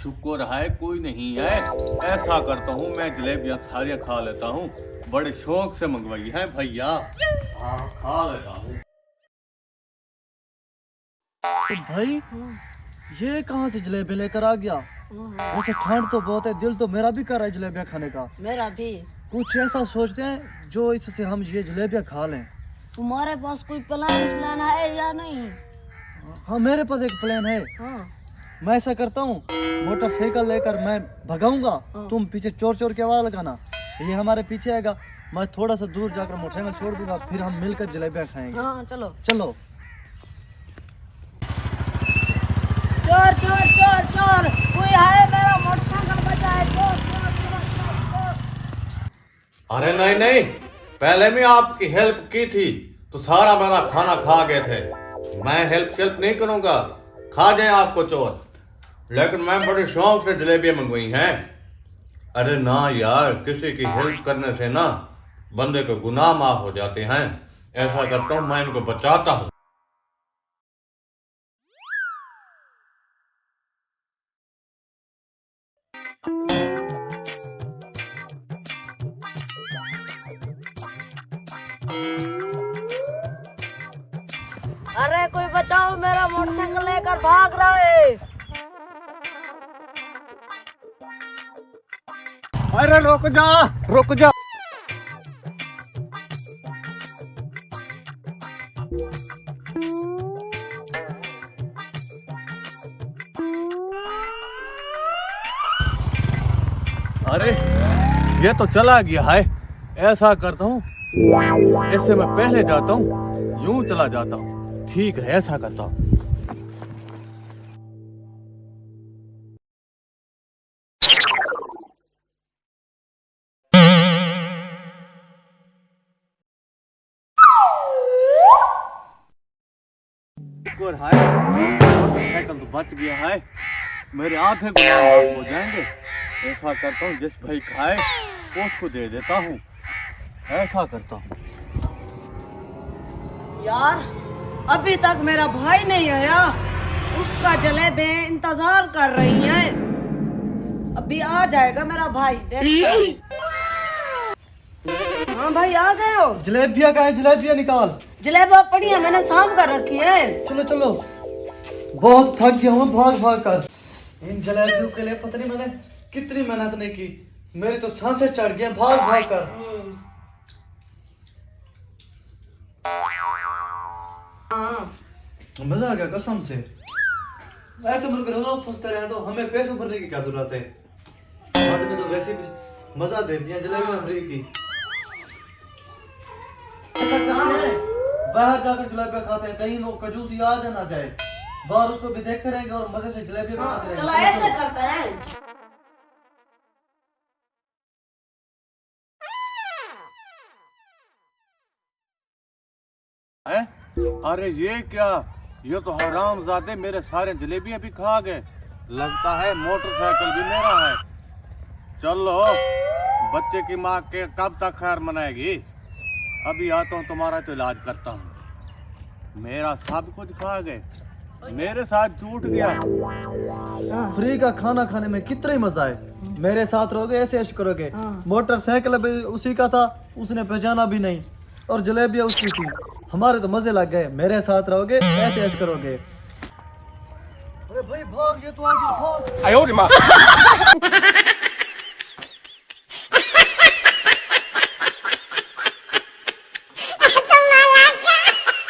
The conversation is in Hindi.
शुक्र है कोई नहीं है। ऐसा करता हूँ मैं जलेबियाँ सारियाँ खा लेता हूँ, बड़े शौक से मंगवाई है भैया। हाँ खा लेता हूँ। तो भाई ये कहाँ से जलेबी लेकर आ गया? वैसे ठंड तो बहुत है, दिल तो मेरा भी कर रहा है जलेबियाँ खाने का। मेरा भी। कुछ ऐसा सोचते हैं जो इससे हम ये जलेबियाँ खा लें। तुम्हारे पास कोई प्लान है या नहीं? हाँ मेरे पास एक प्लान है। हाँ। मैं ऐसा करता हूँ, मोटरसाइकिल लेकर मैं भगाऊंगा, तुम पीछे चोर चोर की आवाज लगाना, ये हमारे पीछे आएगा, मैं थोड़ा सा दूर जाकर मोटरसाइकिल छोड़ दूंगा, फिर हम मिलकर जलेबियाँ खाएंगे। हाँ चलो। चलो। चोर चोर चोर चोर, कोई है? मेरा मोटरसाइकिल बचाए। चोर चोर चोर चोर चोर। अरे नहीं नहीं, पहले मैं आपकी हेल्प की थी तो सारा मेरा खाना खा गए थे। मैं हेल्प नहीं करूंगा, खा जाए आपको चोर। लेकिन मैं बड़े शौक से जलेबियां मंगवाई हैं। अरे ना यार, किसी की हेल्प करने से ना बंदे को गुनाह माफ हो जाते हैं। ऐसा करता हूँ, मैं इनको बचाता हूँ। अरे कोई बचाओ, मेरा मोटरसाइकिल लेकर भाग रहा है। अरे रुक जा, रुक जा। अरे ये तो चला गया है। ऐसा करता हूँ, इससे मैं पहले जाता हूँ, यूं चला जाता हूँ। ठीक है, ऐसा करता हूँ। शुक्र है मोटरसाइकिल तो बच गया है, मेरे आधे गुनाह माफ हो जाएंगे। ऐसा करता हूँ, जिस भाई खाए उसको दे देता हूँ। ऐसा करता हूँ। यार अभी तक मेरा भाई नहीं आया, उसका जलेबी इंतजार कर रही है। अभी आ जाएगा मेरा भाई, देखते। हाँ भाई आ गए हो? जलेबियाँ का है, जलेबियाँ निकाल। जलेबा पड़ी है, मैंने शाम कर रखी है। चलो चलो, बहुत थक गया हूँ भाग भाग कर। इन जलेबियों के लिए पता नहीं मैंने कितनी मेहनत नहीं की, मेरी तो सांसें चढ़ गई भाग भाग कर। मजा आ गया कसम से। ऐसे मुझे रोज फंसते रहे तो हमें पैसों भरने की क्या जरूरत है। हाथ में तो वैसे भी मजा दे दिया जलेबियां फ्री की। ऐसा करते हैं, बाहर जाकर जलेबियां खाते हैं, कहीं वो कंजूसी आ जाना जाए। बाहर उसको भी देखते रहेंगे और मजे से जलेबियां खाते चलो रहेंगे। ऐसे करते हैं। है? अरे ये क्या, ये तो हरामजादे मेरे सारे जलेबियां भी खा गए। लगता है मोटरसाइकिल भी मेरा है। चलो, बच्चे की माँ के कब तक खैर मनाएगी। अभी आता हूँ, तुम्हारा तो इलाज करता हूँ। मेरा सब कुछ खा गए, मेरे साथ झूठ गया। फ्री का खाना खाने में कितना ही मजा है। मेरे साथ रहोगे ऐसे ऐश करोगे। मोटरसाइकिल भी उसी का था, उसने पहचाना भी नहीं, और जलेबियां उसकी थी। हमारे तो मजे लग गए, मेरे साथ रहोगे ऐसे ऐश करोगे। अरे भाई भाग, ये तो आ गया, भाग।